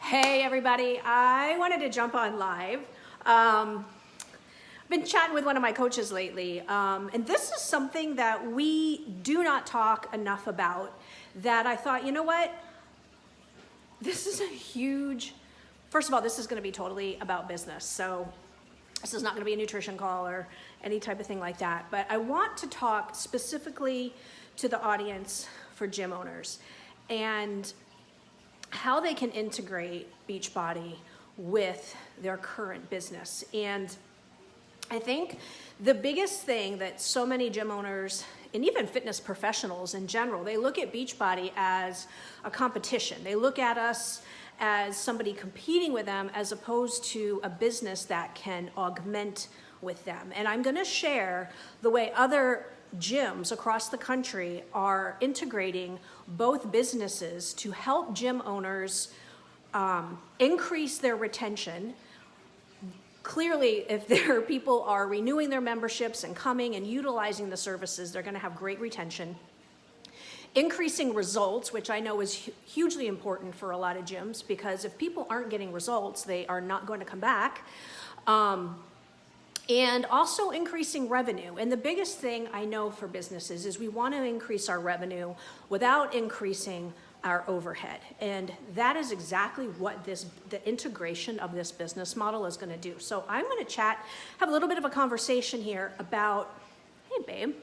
Hey everybody, I wanted to jump on live. I've been chatting with one of my coaches lately, and this is something that we do not talk enough about, that I thought, you know what, this is a huge, first of all, this is going to be totally about business, so this is not going to be a nutrition call or any type of thing like that, but I want to talk specifically to the audience for gym owners and how they can integrate Beachbody with their current business. And I think the biggest thing that so many gym owners and even fitness professionals in general, they look at Beachbody as a competition. They look at us as somebody competing with them as opposed to a business that can augment with them. And I'm gonna share the way other gyms across the country are integrating both businesses to help gym owners increase their retention. Clearly, if their people are renewing their memberships and coming and utilizing the services, they're going to have great retention. Increasing results, which I know is hugely important for a lot of gyms, because if people aren't getting results, they are not going to come back. And also increasing revenue. And the biggest thing I know for businesses is we want to increase our revenue without increasing our overhead. And that is exactly what the integration of this business model is going to do. So I'm going to have a little bit of a conversation here about, hey babe,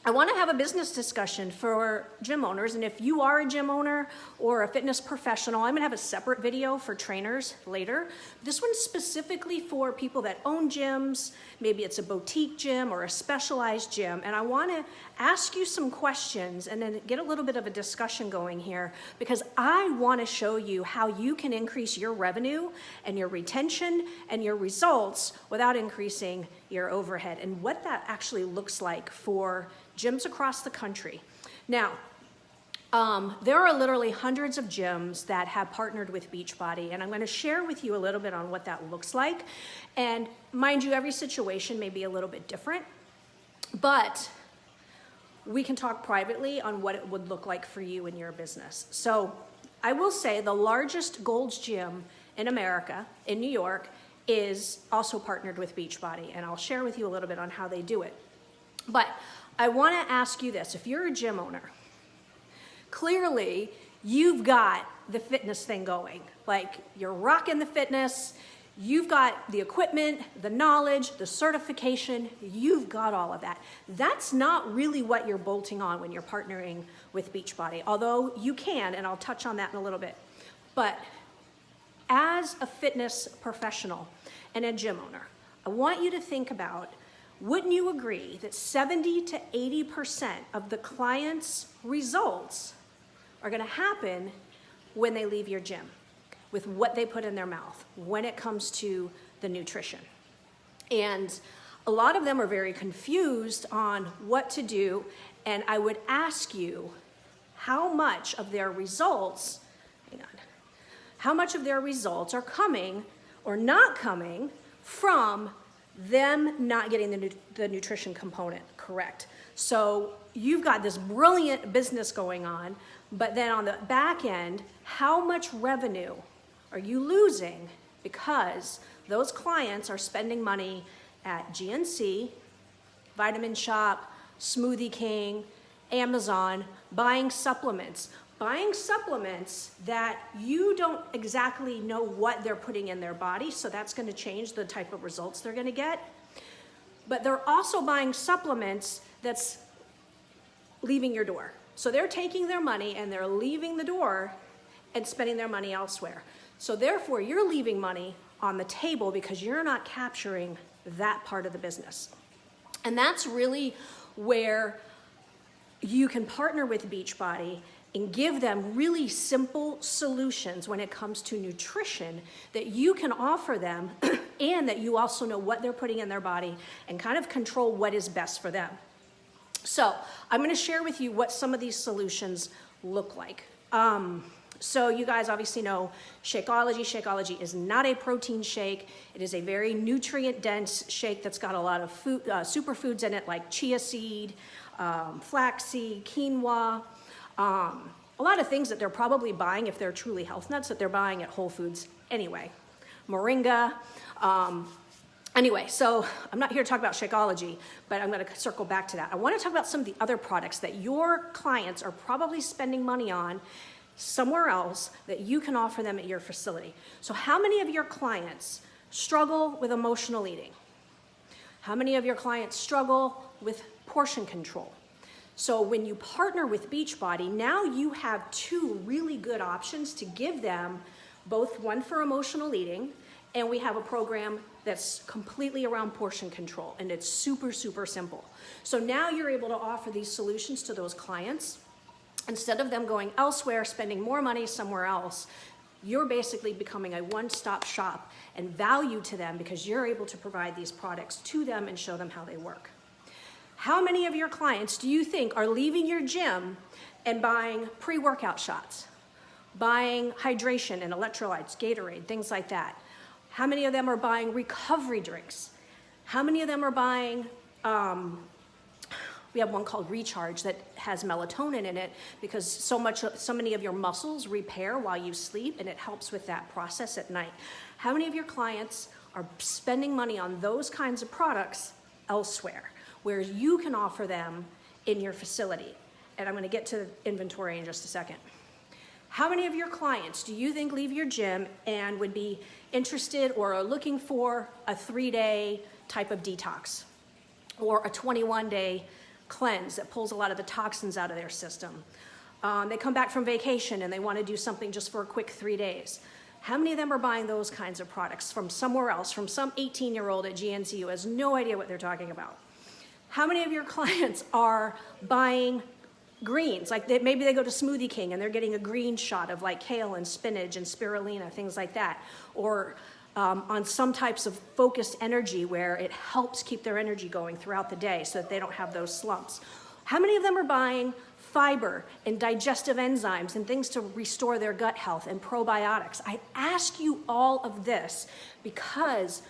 I want to have a business discussion for gym owners, and if you are a gym owner or a fitness professional, I'm going to have a separate video for trainers later. This one's specifically for people that own gyms, maybe it's a boutique gym or a specialized gym, and I want to ask you some questions and then get a little bit of a discussion going here, because I want to show you how you can increase your revenue and your retention and your results without increasing your overhead, and what that actually looks like for gyms across the country. Now, there are literally hundreds of gyms that have partnered with Beachbody, and I'm going to share with you a little bit on what that looks like. And mind you, every situation may be a little bit different, but we can talk privately on what it would look like for you and your business. So I will say the largest Gold's Gym in America, in New York, is also partnered with Beachbody, and I'll share with you a little bit on how they do it. But I want to ask you this. If you're a gym owner, clearly you've got the fitness thing going. Like, you're rocking the fitness, you've got the equipment, the knowledge, the certification, you've got all of that. That's not really what you're bolting on when you're partnering with Beachbody, although you can, and I'll touch on that in a little bit. But as a fitness professional and a gym owner, I want you to think about, wouldn't you agree that 70 to 80% of the client's results are going to happen when they leave your gym, with what they put in their mouth when it comes to the nutrition? And a lot of them are very confused on what to do, and I would ask you how much of their results, how much of their results are coming or not coming from them not getting the nutrition component correct. So you've got this brilliant business going on, but then on the back end, how much revenue are you losing because those clients are spending money at GNC, Vitamin Shop, Smoothie King, Amazon, buying supplements that you don't exactly know what they're putting in their body, so that's going to change the type of results they're going to get. But they're also buying supplements that's leaving your door. So they're taking their money and they're leaving the door and spending their money elsewhere. So therefore, you're leaving money on the table because you're not capturing that part of the business. And that's really where you can partner with Beachbody and give them really simple solutions when it comes to nutrition that you can offer them and that you also know what they're putting in their body and kind of control what is best for them. So I'm going to share with you what some of these solutions look like. So you guys obviously know Shakeology. Shakeology is not a protein shake. It is a very nutrient-dense shake that's got a lot of food, superfoods in it, like chia seed, flaxseed, quinoa. a lot of things that they're probably buying, if they're truly health nuts, that they're buying at Whole Foods anyway. Moringa. Anyway, so I'm not here to talk about Shakeology, but I'm going to circle back to that. I want to talk about some of the other products that your clients are probably spending money on somewhere else that you can offer them at your facility. So how many of your clients struggle with emotional eating? How many of your clients struggle with portion control? So when you partner with Beachbody, now you have two really good options to give them, both one for emotional eating, and we have a program that's completely around portion control, and it's super, super simple. So now you're able to offer these solutions to those clients. Instead of them going elsewhere, spending more money somewhere else, you're basically becoming a one-stop shop and value to them because you're able to provide these products to them and show them how they work. How many of your clients do you think are leaving your gym and buying pre-workout shots, buying hydration and electrolytes, Gatorade, things like that? How many of them are buying recovery drinks? How many of them are buying, we have one called Recharge that has melatonin in it because so many of your muscles repair while you sleep, and it helps with that process at night. How many of your clients are spending money on those kinds of products elsewhere, where you can offer them in your facility? And I'm going to get to inventory in just a second. How many of your clients do you think leave your gym and would be interested or are looking for a 3-day type of detox or a 21-day cleanse that pulls a lot of the toxins out of their system? They come back from vacation and they want to do something just for a quick 3 days. How many of them are buying those kinds of products from somewhere else, from some 18-year-old at GNC who has no idea what they're talking about? How many of your clients are buying greens? Like maybe they go to Smoothie King and they're getting a green shot of like kale and spinach and spirulina, things like that. Or on some types of focused energy where it helps keep their energy going throughout the day so that they don't have those slumps. How many of them are buying fiber and digestive enzymes and things to restore their gut health and probiotics? I ask you all of this because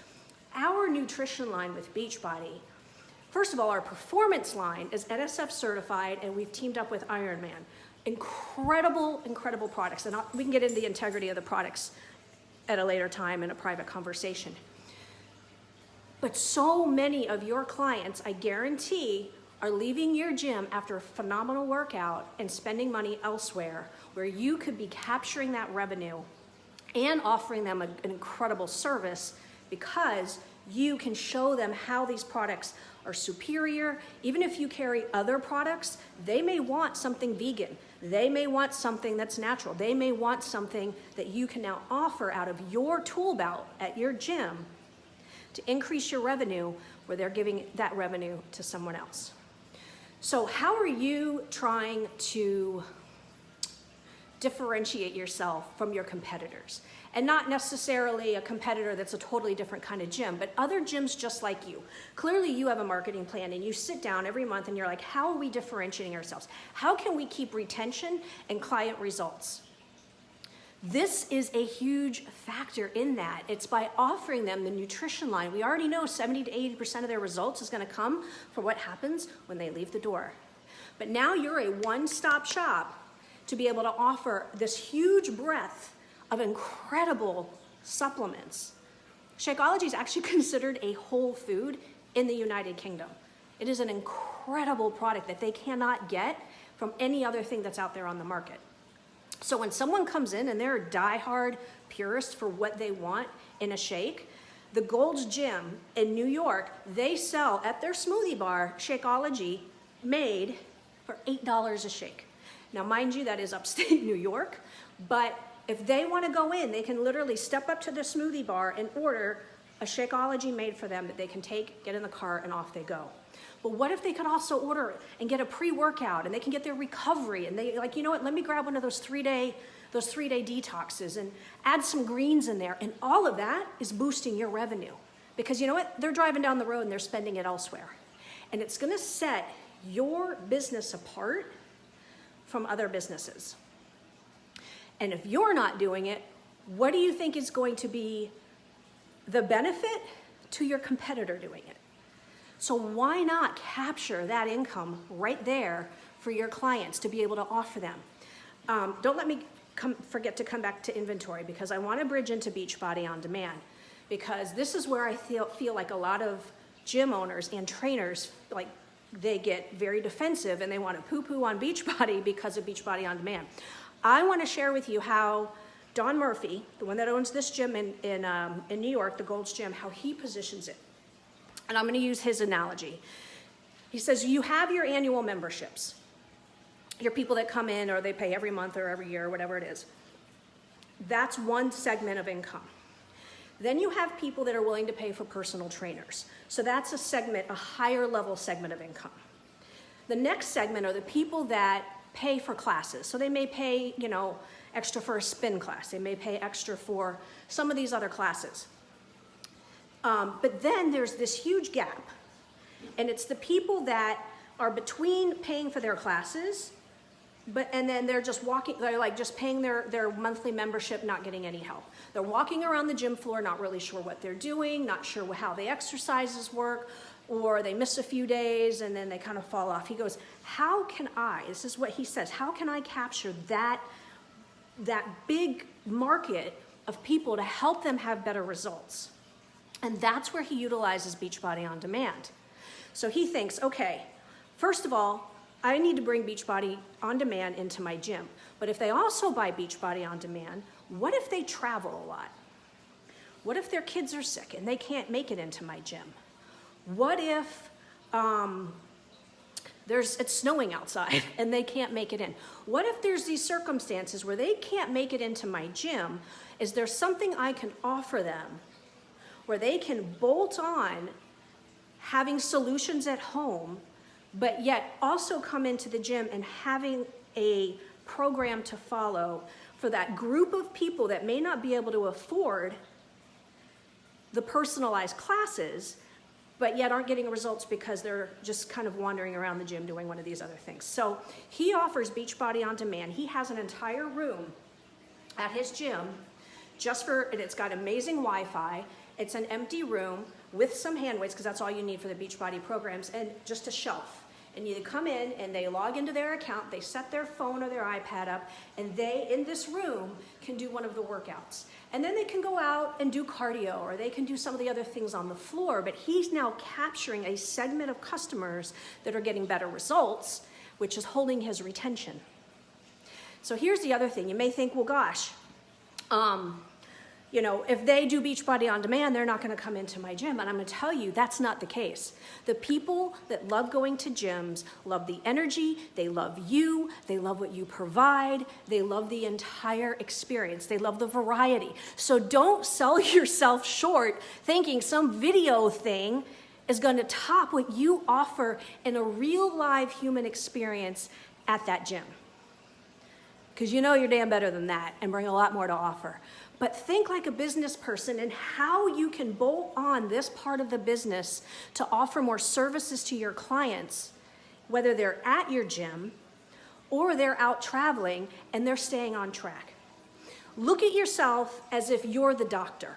our nutrition line with Beachbody, first of all, our performance line is NSF certified, and we've teamed up with Ironman. Incredible, incredible products. And we can get into the integrity of the products at a later time in a private conversation. But so many of your clients, I guarantee, are leaving your gym after a phenomenal workout and spending money elsewhere where you could be capturing that revenue and offering them an incredible service because you can show them how these products are superior. Even if you carry other products, they may want something vegan. They may want something that's natural. They may want something that you can now offer out of your tool belt at your gym to increase your revenue where they're giving that revenue to someone else. So how are you trying to differentiate yourself from your competitors? And not necessarily a competitor that's a totally different kind of gym, but other gyms just like you. Clearly you have a marketing plan and you sit down every month and you're like, how are we differentiating ourselves? How can we keep retention and client results? This is a huge factor in that. It's by offering them the nutrition line. We already know 70 to 80% of their results is going to come from what happens when they leave the door. But now you're a one-stop shop to be able to offer this huge breadth of incredible supplements. Shakeology is actually considered a whole food in the United Kingdom. It is an incredible product that they cannot get from any other thing that's out there on the market. So when someone comes in and they're a diehard purist for what they want in a shake, the Gold's Gym in New York, they sell at their smoothie bar Shakeology made for $8 a shake. Now, mind you, that is upstate New York, but if they want to go in, they can literally step up to the smoothie bar and order a Shakeology made for them that they can take, get in the car, and off they go. But what if they could also order and get a pre-workout and they can get their recovery and they like, you know what, let me grab one of those three-day detoxes and add some greens in there. And all of that is boosting your revenue because you know what, they're driving down the road and they're spending it elsewhere. And it's going to set your business apart from other businesses. And if you're not doing it, what do you think is going to be the benefit to your competitor doing it? So why not capture that income right there for your clients to be able to offer them? don't let me forget to come back to inventory, because I want to bridge into Beachbody On Demand, because this is where I feel like a lot of gym owners and trainers, like, they get very defensive and they want to poo-poo on Beachbody because of Beachbody On Demand. I want to share with you how Don Murphy, the one that owns this gym in New York, the Gold's Gym, how he positions it. And I'm going to use his analogy. He says, you have your annual memberships, your people that come in or they pay every month or every year or whatever it is. That's one segment of income. Then you have people that are willing to pay for personal trainers. So that's a segment, a higher level segment of income. The next segment are the people that pay for classes. So they may pay, extra for a spin class. They may pay extra for some of these other classes. But then there's this huge gap. And it's the people that are between paying for their classes, and then they're just they're like just paying their monthly membership, not getting any help. They're walking around the gym floor, not really sure what they're doing, not sure how the exercises work, or they miss a few days and then they kind of fall off. He goes, this is what he says, how can I capture that big market of people to help them have better results? And that's where he utilizes Beachbody On Demand. So he thinks, okay, first of all, I need to bring Beachbody On Demand into my gym. But if they also buy Beachbody On Demand, what if they travel a lot? What if their kids are sick and they can't make it into my gym? What if it's snowing outside and they can't make it in? What if there's these circumstances where they can't make it into my gym? Is there something I can offer them where they can bolt on having solutions at home, but yet also come into the gym and having a program to follow for that group of people that may not be able to afford the personalized classes, but yet aren't getting results because they're just kind of wandering around the gym doing one of these other things. So he offers Beachbody On Demand. He has an entire room at his gym and it's got amazing Wi-Fi. It's an empty room with some hand weights, because that's all you need for the Beachbody programs, and just a shelf. And you come in and they log into their account, they set their phone or their iPad up, and they, in this room, can do one of the workouts. And then they can go out and do cardio, or they can do some of the other things on the floor, but he's now capturing a segment of customers that are getting better results, which is holding his retention. So here's the other thing. You may think, well, gosh, if they do Beachbody On Demand, they're not going to come into my gym. And I'm going to tell you, that's not the case. The people that love going to gyms love the energy, they love you, they love what you provide, they love the entire experience, they love the variety. So don't sell yourself short thinking some video thing is going to top what you offer in a real live human experience at that gym. Because you're damn better than that and bring a lot more to offer. But think like a business person and how you can bolt on this part of the business to offer more services to your clients, whether they're at your gym or they're out traveling and they're staying on track. Look at yourself as if you're the doctor.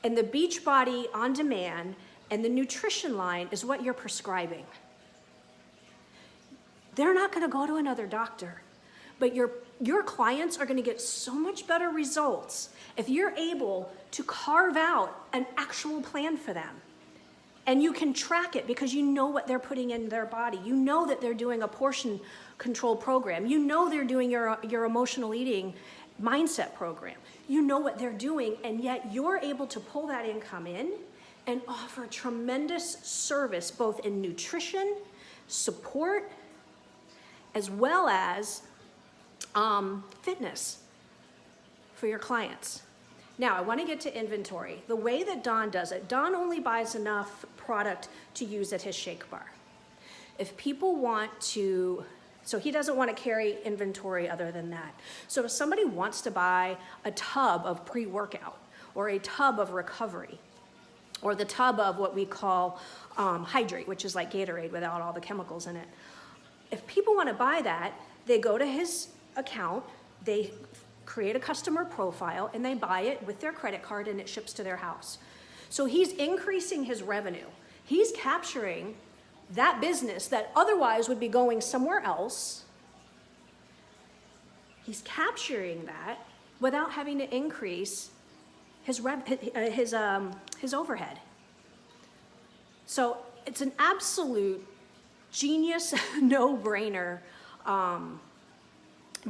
And the Beachbody On Demand and the nutrition line is what you're prescribing. They're not going to go to another doctor. But your clients are going to get so much better results if you're able to carve out an actual plan for them. And you can track it because you know what they're putting in their body. You know that they're doing a portion control program. You know they're doing your emotional eating mindset program. You know what they're doing, and yet you're able to pull that income in and offer tremendous service both in nutrition, support, as well as fitness for your clients. Now, I want to get to inventory. The way that Don does it, Don only buys enough product to use at his shake bar. If people want to, so he doesn't want to carry inventory other than that. So if somebody wants to buy a tub of pre-workout or a tub of recovery or the tub of what we call hydrate, which is like Gatorade without all the chemicals in it, if people want to buy that, they go to his account, they create a customer profile, and they buy it with their credit card, and it ships to their house. So he's increasing his revenue. He's capturing that business that otherwise would be going somewhere else He's capturing that without having to increase his overhead. So it's an absolute genius, no-brainer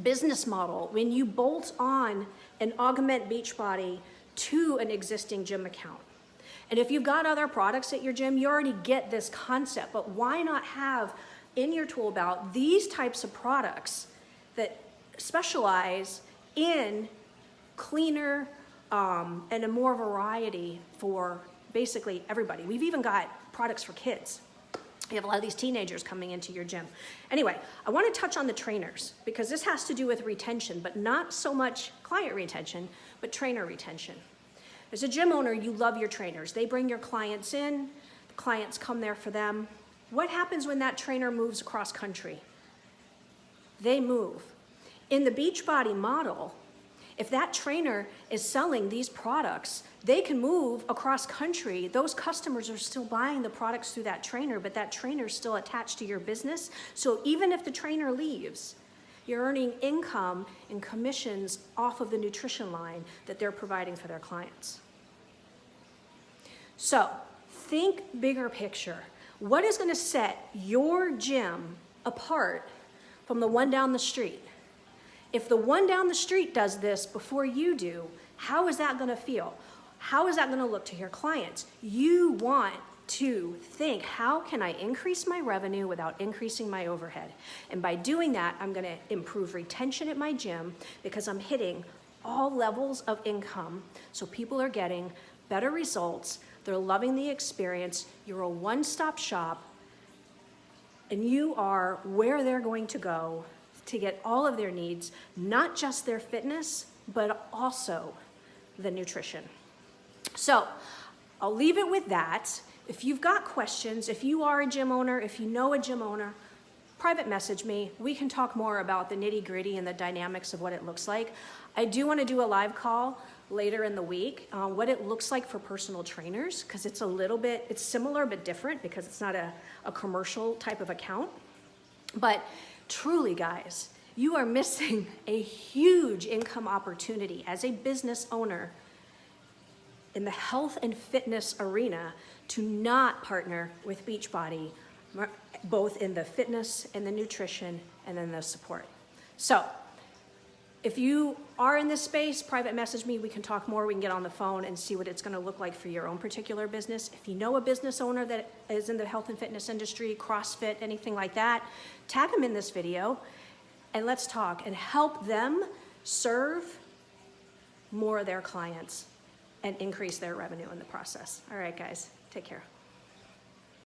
business model when you bolt on and augment Beachbody to an existing gym account. And if you've got other products at your gym, you already get this concept, but why not have in your tool belt these types of products that specialize in cleaner and a more variety for basically everybody. We've even got products for kids. You have a lot of these teenagers coming into your gym. Anyway, I want to touch on the trainers because this has to do with retention, but not so much client retention, but trainer retention. As a gym owner, you love your trainers. They bring your clients in, the clients come there for them. What happens when that trainer moves across country? They move. In the Beachbody model, if that trainer is selling these products, they can move across country. Those customers are still buying the products through that trainer, but that trainer is still attached to your business. So even if the trainer leaves, you're earning income and commissions off of the nutrition line that they're providing for their clients. So think bigger picture. What is going to set your gym apart from the one down the street? If the one down the street does this before you do, how is that going to feel? How is that going to look to your clients? You want to think, how can I increase my revenue without increasing my overhead? And by doing that, I'm going to improve retention at my gym because I'm hitting all levels of income. So people are getting better results. They're loving the experience. You're a one-stop shop, and you are where they're going to go to get all of their needs, not just their fitness, but also the nutrition. So I'll leave it with that. If you've got questions, if you are a gym owner, if you know a gym owner, private message me. We can talk more about the nitty-gritty and the dynamics of what it looks like. I do want to do a live call later in the week, what it looks like for personal trainers, because it's a little bit, it's similar but different because it's not a commercial type of account. But truly, guys, you are missing a huge income opportunity as a business owner in the health and fitness arena to not partner with Beachbody, both in the fitness and the nutrition and then the support. So if you are in this space, private message me. We can talk more. We can get on the phone and see what it's going to look like for your own particular business. If you know a business owner that is in the health and fitness industry, CrossFit, anything like that, tag them in this video and let's talk and help them serve more of their clients and increase their revenue in the process. All right, guys, take care.